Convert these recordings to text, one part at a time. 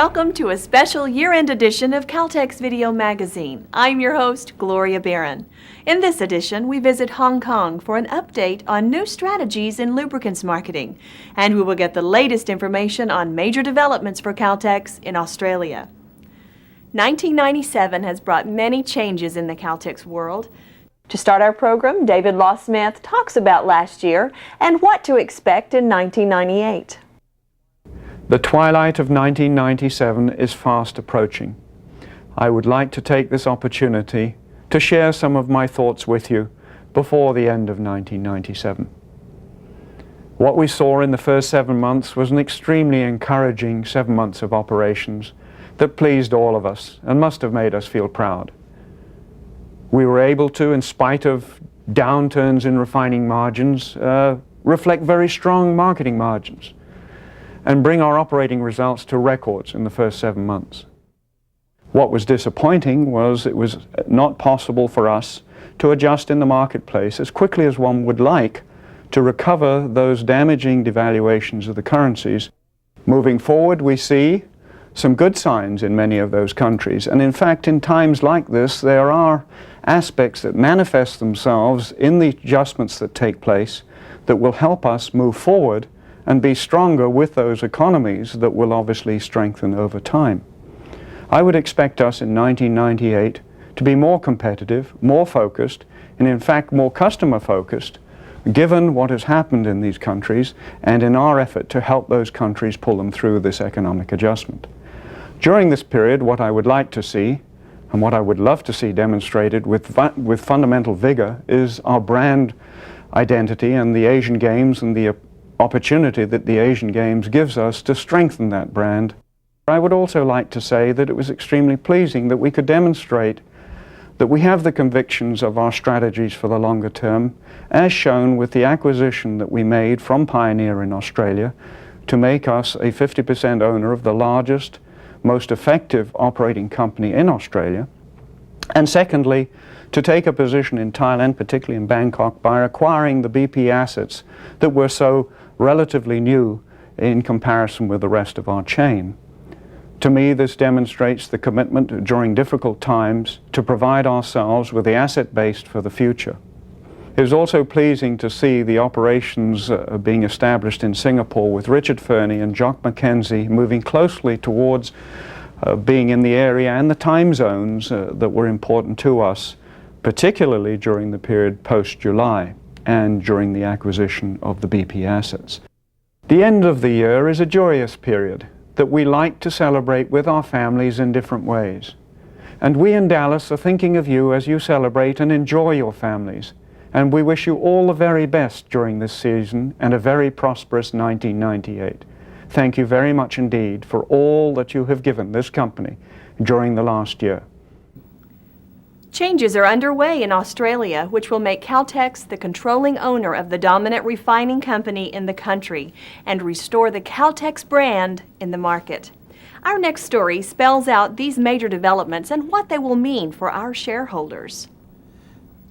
Welcome to a special year-end edition of Caltex Video Magazine. I'm your host, Gloria Barron. In this edition, we visit Hong Kong for an update on new strategies in lubricants marketing, and we will get the latest information on major developments for Caltex in Australia. 1997 has brought many changes in the Caltex world. To start our program, David Law-Smith talks about last year and what to expect in 1998. The twilight of 1997 is fast approaching. I would like to take this opportunity to share some of my thoughts with you before the end of 1997. What we saw in the first 7 months was an extremely encouraging 7 months of operations that pleased all of us and must have made us feel proud. We were able to, in spite of downturns in refining margins, reflect very strong marketing margins and bring our operating results to records in the first 7 months. What was disappointing was it was not possible for us to adjust in the marketplace as quickly as one would like to recover those damaging devaluations of the currencies. Moving forward, we see some good signs in many of those countries, and in fact, in times like this, there are aspects that manifest themselves in the adjustments that take place that will help us move forward and be stronger with those economies that will obviously strengthen over time. I would expect us in 1998 to be more competitive, more focused, and in fact more customer focused, given what has happened in these countries and in our effort to help those countries pull them through this economic adjustment. During this period, what I would like to see and what I would love to see demonstrated with fundamental vigor is our brand identity and the Asian Games and the opportunity that the Asian Games gives us to strengthen that brand. I would also like to say that it was extremely pleasing that we could demonstrate that we have the convictions of our strategies for the longer term, as shown with the acquisition that we made from Pioneer in Australia to make us a 50% owner of the largest, most effective operating company in Australia. And secondly, to take a position in Thailand, particularly in Bangkok, by acquiring the BP assets that were so relatively new in comparison with the rest of our chain. To me, this demonstrates the commitment during difficult times to provide ourselves with the asset base for the future. It was also pleasing to see the operations being established in Singapore with Richard Fernie and Jock McKenzie moving closely towards being in the area and the time zones that were important to us, particularly during the period post-July and during the acquisition of the BP assets. The end of the year is a joyous period that we like to celebrate with our families in different ways. And we in Dallas are thinking of you as you celebrate and enjoy your families. And we wish you all the very best during this season and a very prosperous 1998. Thank you very much indeed for all that you have given this company during the last year. Changes are underway in Australia, which will make Caltex the controlling owner of the dominant refining company in the country and restore the Caltex brand in the market. Our next story spells out these major developments and what they will mean for our shareholders.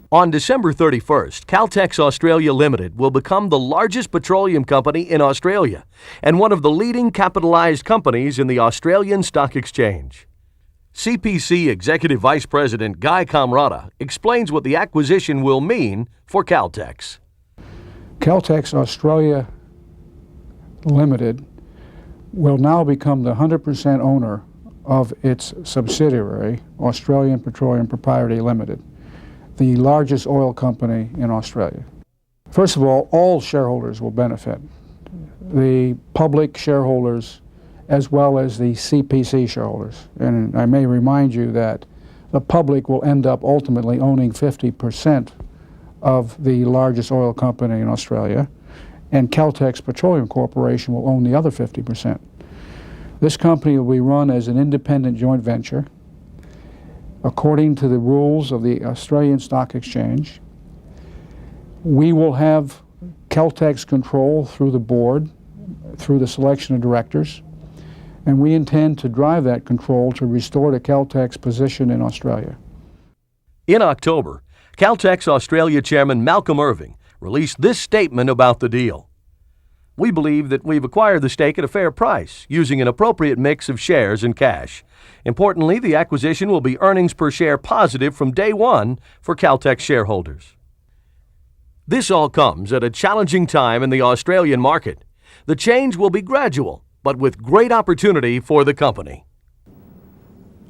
On December 31st, Caltex Australia Limited will become the largest petroleum company in Australia and one of the leading capitalized companies in the Australian Stock Exchange. CPC Executive Vice President Guy Camrata explains what the acquisition will mean for Caltex. Caltex Australia Limited will now become the 100% owner of its subsidiary, Australian Petroleum Proprietary Limited, the largest oil company in Australia. First of all shareholders will benefit. The public shareholders as well as the CPC shareholders. And I may remind you that the public will end up ultimately owning 50% of the largest oil company in Australia, and Caltex Petroleum Corporation will own the other 50%. This company will be run as an independent joint venture according to the rules of the Australian Stock Exchange. We will have Caltex control through the board, through the selection of directors, and we intend to drive that control to restore the Caltex position in Australia. In October, Caltex Australia Chairman Malcolm Irving released this statement about the deal. We believe that we've acquired the stake at a fair price, using an appropriate mix of shares and cash. Importantly, the acquisition will be earnings per share positive from day one for Caltex shareholders. This all comes at a challenging time in the Australian market. The change will be gradual, but with great opportunity for the company.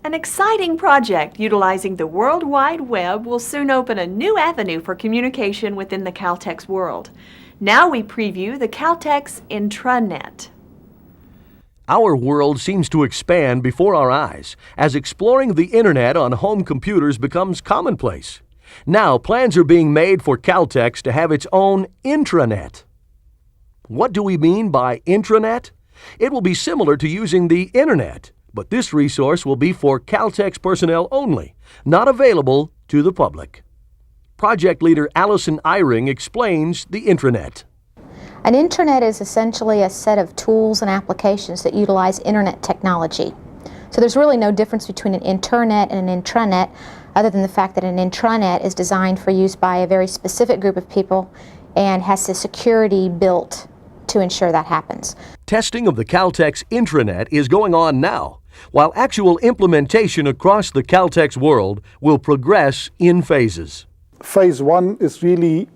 An exciting project utilizing the World Wide Web will soon open a new avenue for communication within the Caltex world. Now we preview the Caltex intranet. Our world seems to expand before our eyes as exploring the internet on home computers becomes commonplace. Now plans are being made for Caltex to have its own intranet. What do we mean by intranet? It will be similar to using the internet, but this resource will be for Caltex personnel only, not available to the public. Project leader Allison Eyring explains the intranet. An intranet is essentially a set of tools and applications that utilize internet technology. So there's really no difference between an internet and an intranet, other than the fact that an intranet is designed for use by a very specific group of people and has the security built to ensure that happens. Testing of the Caltex intranet is going on now, while actual implementation across the Caltex world will progress in phases. Phase one is really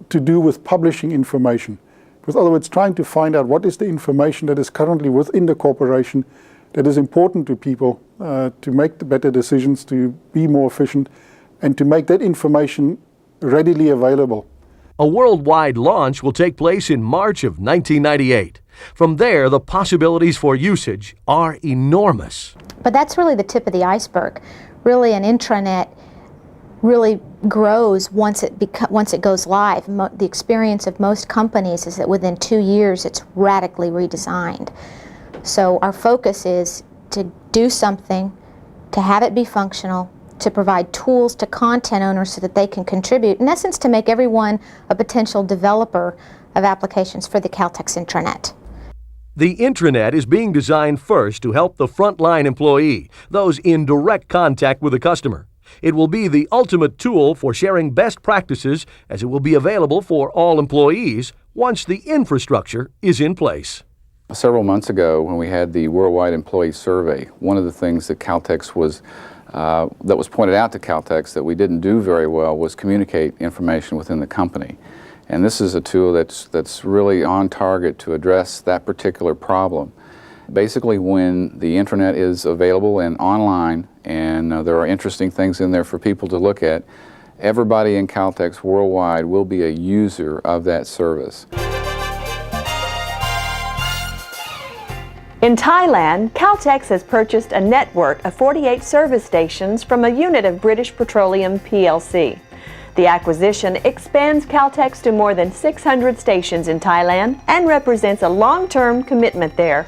to do with publishing information. In other words, trying to find out what is the information that is currently within the corporation that is important to people to make the better decisions, to be more efficient, and to make that information readily available. A worldwide launch will take place in March of 1998. From there, the possibilities for usage are enormous. But that's really the tip of the iceberg. Really, an intranet really grows once it goes live. The experience of most companies is that within 2 years it's radically redesigned. So our focus is to do something, to have it be functional, to provide tools to content owners so that they can contribute, in essence to make everyone a potential developer of applications for the Caltex intranet. The intranet is being designed first to help the frontline employee, those in direct contact with the customer. It will be the ultimate tool for sharing best practices, as it will be available for all employees once the infrastructure is in place. Several months ago, when we had the Worldwide Employee Survey, one of the things that Caltex was that was pointed out to Caltex that we didn't do very well was communicate information within the company. And this is a tool that's really on target to address that particular problem. Basically, when the intranet is available and online, and there are interesting things in there for people to look at, everybody in Caltex worldwide will be a user of that service. In Thailand, Caltex has purchased a network of 48 service stations from a unit of British Petroleum plc. The acquisition expands Caltex to more than 600 stations in Thailand and represents a long-term commitment there.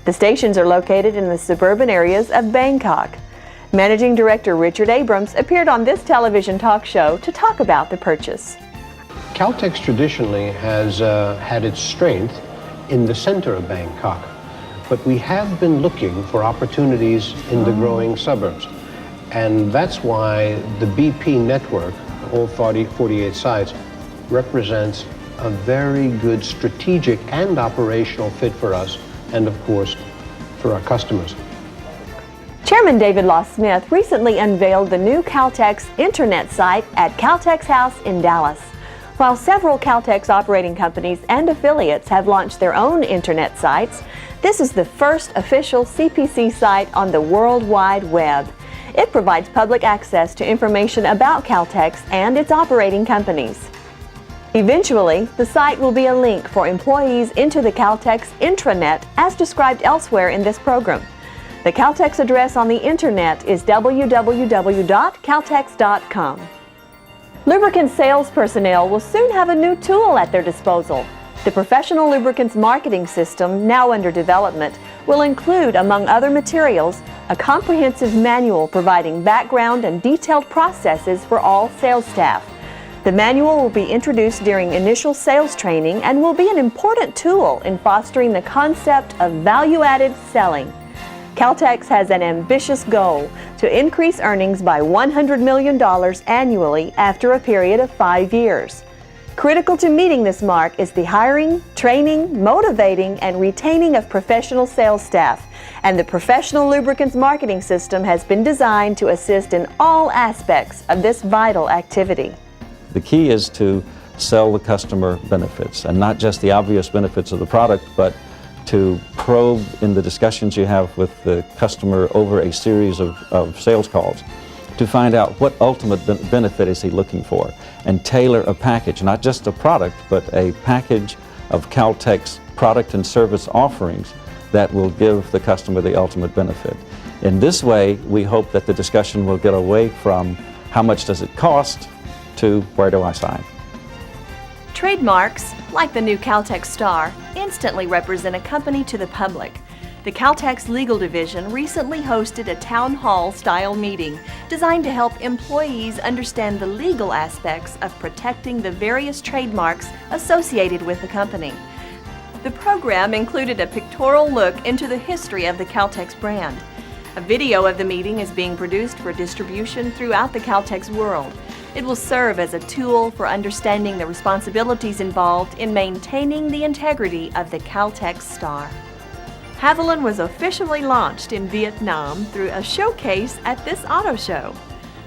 The stations are located in the suburban areas of Bangkok. Managing Director Richard Abrams appeared on this television talk show to talk about the purchase. Caltex traditionally has had its strength in the center of Bangkok, but we have been looking for opportunities in the growing suburbs. And that's why the BP network, all 48 sites, represents a very good strategic and operational fit for us, and of course, for our customers. Chairman David Law Smith recently unveiled the new Caltex internet site at Caltex House in Dallas. While several Caltex operating companies and affiliates have launched their own internet sites, this is the first official CPC site on the World Wide Web. It provides public access to information about Caltex and its operating companies. Eventually, the site will be a link for employees into the Caltex intranet as described elsewhere in this program. The Caltex address on the internet is www.caltex.com. Lubricant sales personnel will soon have a new tool at their disposal. The Professional Lubricants Marketing System, now under development, will include, among other materials, a comprehensive manual providing background and detailed processes for all sales staff. The manual will be introduced during initial sales training and will be an important tool in fostering the concept of value-added selling. Caltex has an ambitious goal to increase earnings by $100 million annually after a period of 5 years. Critical to meeting this mark is the hiring, training, motivating, and retaining of professional sales staff. And the Professional Lubricants Marketing System has been designed to assist in all aspects of this vital activity. The key is to sell the customer benefits, and not just the obvious benefits of the product, but to probe in the discussions you have with the customer over a series of sales calls to find out what ultimate benefit is he looking for, and tailor a package, not just a product, but a package of Caltex product and service offerings that will give the customer the ultimate benefit. In this way, we hope that the discussion will get away from how much does it cost to where do I sign. Trademarks, like the new Caltex star, instantly represent a company to the public. The Caltex Legal Division recently hosted a town hall-style meeting designed to help employees understand the legal aspects of protecting the various trademarks associated with the company. The program included a pictorial look into the history of the Caltex brand. A video of the meeting is being produced for distribution throughout the Caltex world. It will serve as a tool for understanding the responsibilities involved in maintaining the integrity of the Caltex star. Haviland was officially launched in Vietnam through a showcase at this auto show.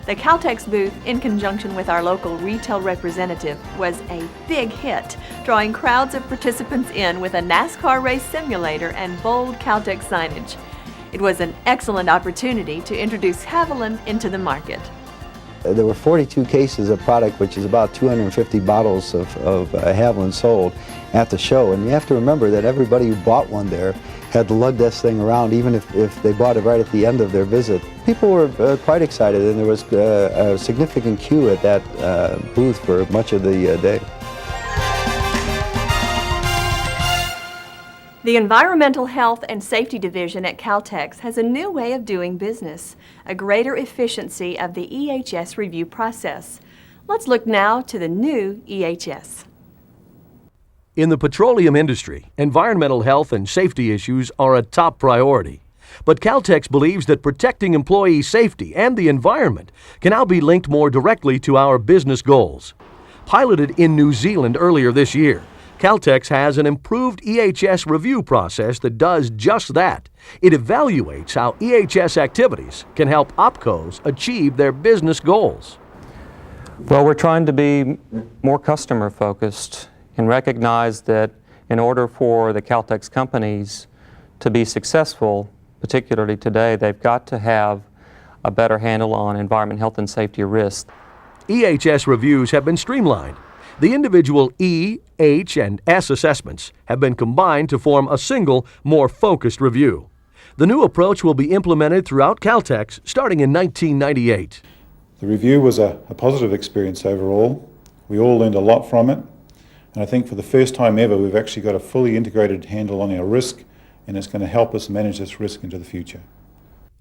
The Caltex booth, in conjunction with our local retail representative, was a big hit, drawing crowds of participants in with a NASCAR race simulator and bold Caltex signage. It was an excellent opportunity to introduce Haviland into the market. There were 42 cases of product, which is about 250 bottles of Haviland sold at the show. And you have to remember that everybody who bought one there had to lug this thing around, even if they bought it right at the end of their visit. People were quite excited, and there was a significant queue at that booth for much of the day. The Environmental Health and Safety Division at Caltex has a new way of doing business, a greater efficiency of the EHS review process. Let's look now to the new EHS. In the petroleum industry, environmental health and safety issues are a top priority. But Caltex believes that protecting employee safety and the environment can now be linked more directly to our business goals. Piloted in New Zealand earlier this year, Caltex has an improved EHS review process that does just that. It evaluates how EHS activities can help OpCos achieve their business goals. Well, we're trying to be more customer focused and recognize that in order for the Caltex companies to be successful, particularly today, they've got to have a better handle on environment, health, and safety risk. EHS reviews have been streamlined. The individual E, H, and S assessments have been combined to form a single, more focused review. The new approach will be implemented throughout Caltex starting in 1998. The review was a positive experience overall. We all learned a lot from it. And I think for the first time ever, we've actually got a fully integrated handle on our risk, and it's going to help us manage this risk into the future.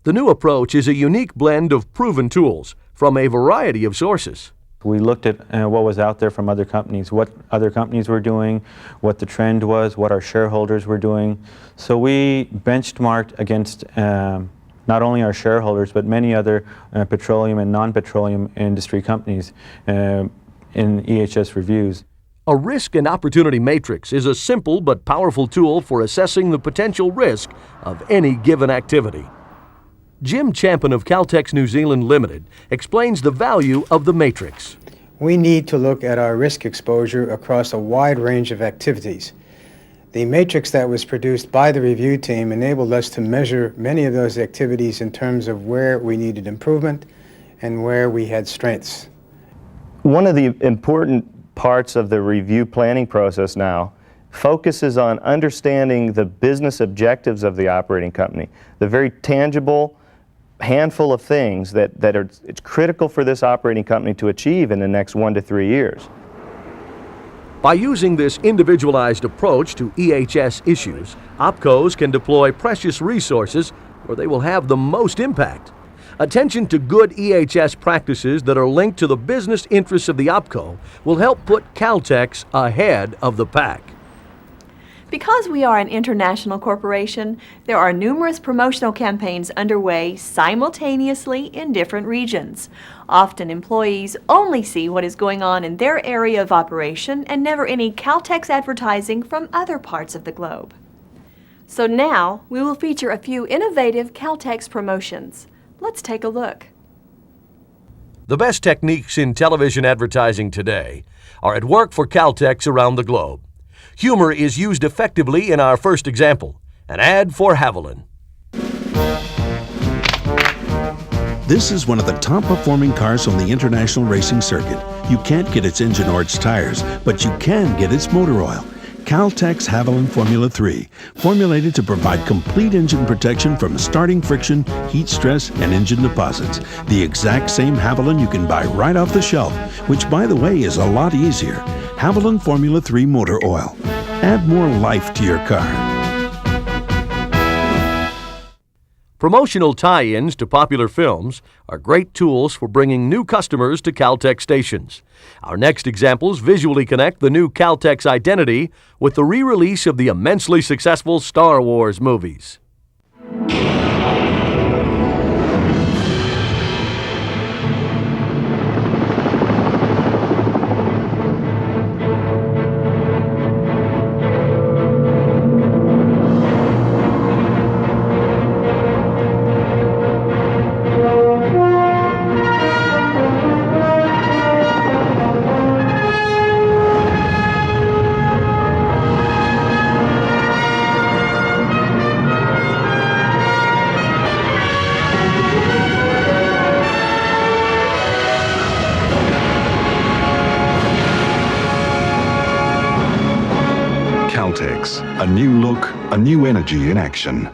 The new approach is a unique blend of proven tools from a variety of sources. We looked at what was out there from other companies, what other companies were doing, what the trend was, what our shareholders were doing. So we benchmarked against not only our shareholders, but many other petroleum and non-petroleum industry companies in EHS reviews. A risk and opportunity matrix is a simple but powerful tool for assessing the potential risk of any given activity. Jim Champion of Caltex New Zealand Limited explains the value of the matrix. We need to look at our risk exposure across a wide range of activities. The matrix that was produced by the review team enabled us to measure many of those activities in terms of where we needed improvement and where we had strengths. One of the important parts of the review planning process now focuses on understanding the business objectives of the operating company, the very tangible handful of things that it's critical for this operating company to achieve in the next 1 to 3 years. By using this individualized approach to EHS issues, OpCos can deploy precious resources where they will have the most impact. Attention to good EHS practices that are linked to the business interests of the OpCo will help put Caltex ahead of the pack. Because we are an international corporation, there are numerous promotional campaigns underway simultaneously in different regions. Often employees only see what is going on in their area of operation and never any Caltex advertising from other parts of the globe. So now we will feature a few innovative Caltex promotions. Let's take a look. The best techniques in television advertising today are at work for Caltex around the globe. Humor is used effectively in our first example, an ad for Haviland. This is one of the top-performing cars on the international racing circuit. You can't get its engine or its tires, but you can get its motor oil. Caltex Haviland Formula 3, formulated to provide complete engine protection from starting friction, heat stress, and engine deposits. The exact same Haviland you can buy right off the shelf, which, by the way, is a lot easier. Haviland Formula 3 motor oil. Add more life to your car. Promotional tie-ins to popular films are great tools for bringing new customers to Caltex stations. Our next examples visually connect the new Caltex identity with the re-release of the immensely successful Star Wars movies. Caltex, a new look, a new energy in action.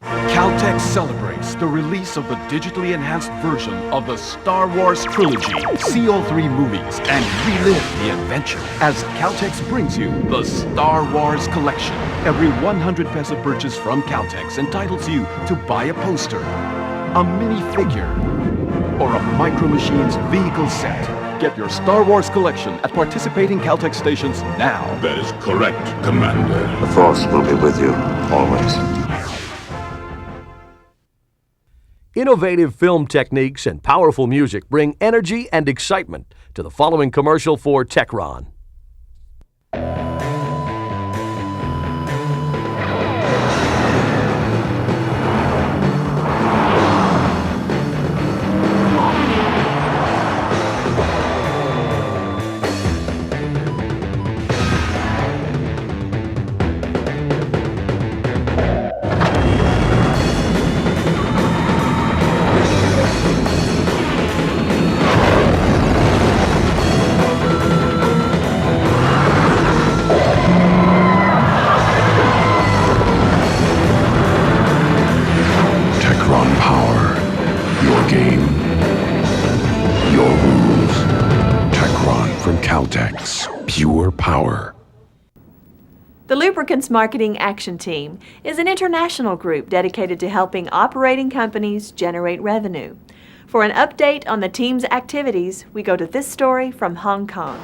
Caltex celebrates the release of the digitally enhanced version of the Star Wars trilogy. See all 3 movies and relive the adventure as Caltex brings you the Star Wars collection. Every 100 peso purchase from Caltex entitles you to buy a poster, a minifigure, or a Micro Machines vehicle set. Get your Star Wars collection at participating Caltex stations now. That is correct, Commander. The Force will be with you, always. Innovative film techniques and powerful music bring energy and excitement to the following commercial for Techron. Caltex, pure power. The Lubricants Marketing Action Team is an international group dedicated to helping operating companies generate revenue. For an update on the team's activities, we go to this story from Hong Kong.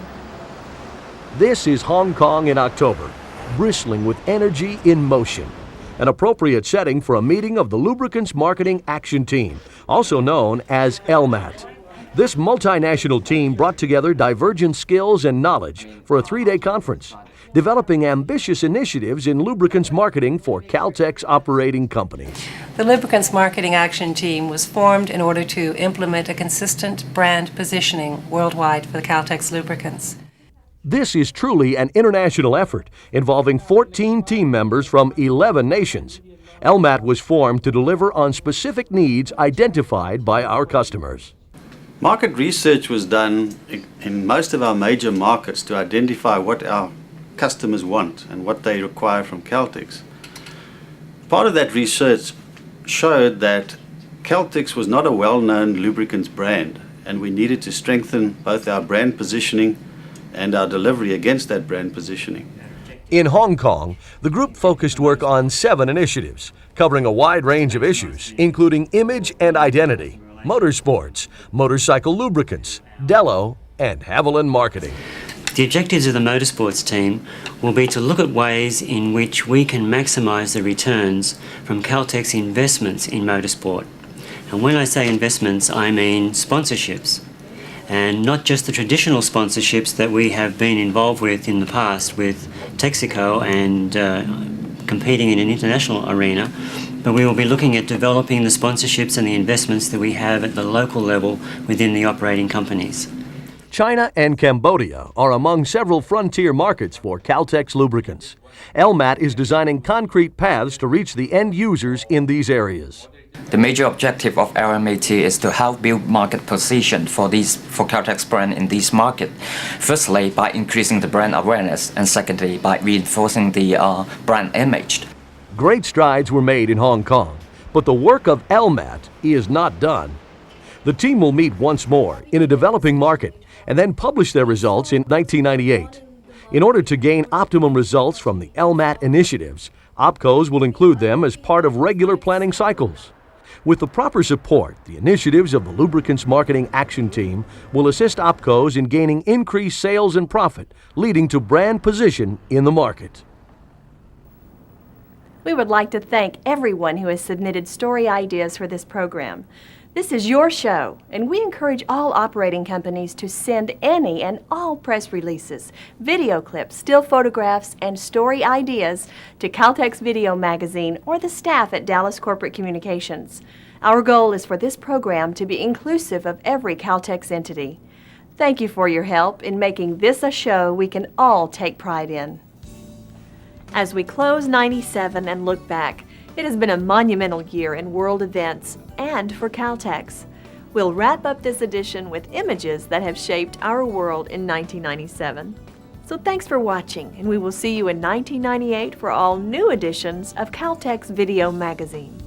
This is Hong Kong in October, bristling with energy in motion. An appropriate setting for a meeting of the Lubricants Marketing Action Team, also known as LMAT. This multinational team brought together divergent skills and knowledge for a 3-day conference, developing ambitious initiatives in lubricants marketing for Caltex operating companies. The Lubricants Marketing Action Team was formed in order to implement a consistent brand positioning worldwide for the Caltex lubricants. This is truly an international effort involving 14 team members from 11 nations. LMAT was formed to deliver on specific needs identified by our customers. Market research was done in most of our major markets to identify what our customers want and what they require from Caltex. Part of that research showed that Caltex was not a well-known lubricants brand, and we needed to strengthen both our brand positioning and our delivery against that brand positioning. In Hong Kong, the group focused work on 7 initiatives, covering a wide range of issues, including image and identity, motorsports, motorcycle lubricants, Dello, and Haviland marketing. The objectives of the motorsports team will be to look at ways in which we can maximise the returns from Caltex investments in motorsport. And when I say investments, I mean sponsorships. And not just the traditional sponsorships that we have been involved with in the past with Texaco and competing in an international arena, but we will be looking at developing the sponsorships and the investments that we have at the local level within the operating companies. China and Cambodia are among several frontier markets for Caltex lubricants. LMAT is designing concrete paths to reach the end users in these areas. The major objective of LMAT is to help build market position for Caltex brand in this market. Firstly, by increasing the brand awareness, and secondly, by reinforcing the brand image. Great strides were made in Hong Kong, but the work of LMAT is not done. The team will meet once more in a developing market and then publish their results in 1998. In order to gain optimum results from the LMAT initiatives, OPCOs will include them as part of regular planning cycles. With the proper support, the initiatives of the Lubricants Marketing Action Team will assist OPCOs in gaining increased sales and profit, leading to brand position in the market. We would like to thank everyone who has submitted story ideas for this program. This is your show, and we encourage all operating companies to send any and all press releases, video clips, still photographs, and story ideas to Caltex Video Magazine or the staff at Dallas Corporate Communications. Our goal is for this program to be inclusive of every Caltex entity. Thank you for your help in making this a show we can all take pride in. As we close 97 and look back, it has been a monumental year in world events and for Caltex. We'll wrap up this edition with images that have shaped our world in 1997. So thanks for watching, and we will see you in 1998 for all new editions of Caltex Video Magazine.